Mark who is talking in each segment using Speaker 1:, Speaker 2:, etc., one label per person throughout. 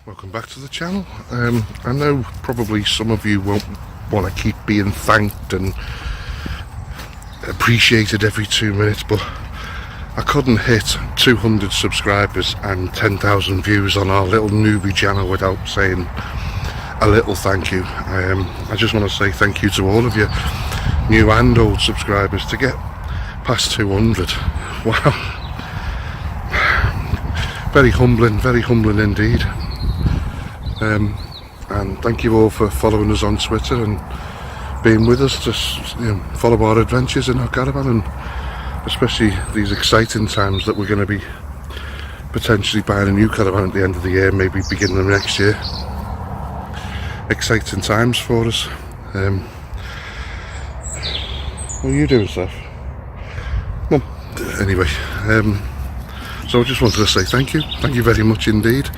Speaker 1: Welcome back to the channel. I know probably some of you won't want to keep being thanked and appreciated every 2 minutes, but I couldn't hit 200 subscribers and 10,000 views on our little newbie channel without saying a little thank you. I just want to say thank you to all of you, new and old subscribers, to get past 200. Wow. Very humbling indeed. And thank you all for following us on Twitter and being with us to follow our adventures in our caravan, and especially these exciting times that we're going to be potentially buying a new caravan at the end of the year, maybe beginning of next year. Exciting times for us. What are you doing, Seth? Well, anyway, so I just wanted to say thank you very much indeed.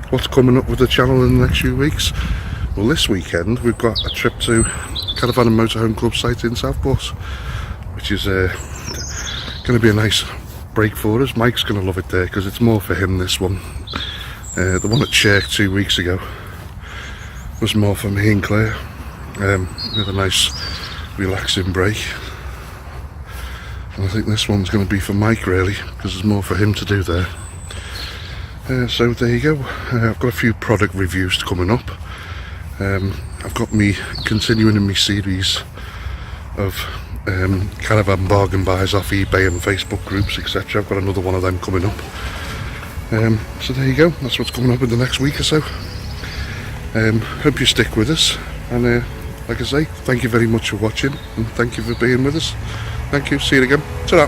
Speaker 1: What's coming up with the channel in the next few weeks? Well, this weekend we've got a trip to Caravan and Motorhome Club site in Southport, which is going to be a nice break for us. Mike's going to love it there because it's more for him, this one. The one at Shirk 2 weeks ago was more for me and Clare, with a nice relaxing break. And I think this one's going to be for Mike, really, because there's more for him to do there. So there you go. I've got a few product reviews coming up. I've got me continuing in my series of caravan bargain buys off eBay and Facebook groups, etc. I've got another one of them coming up. So there you go. That's what's coming up in the next week or so. Hope you stick with us. And like I say, thank you very much for watching, and thank you for being with us. Thank you. See you again. Ta-ra.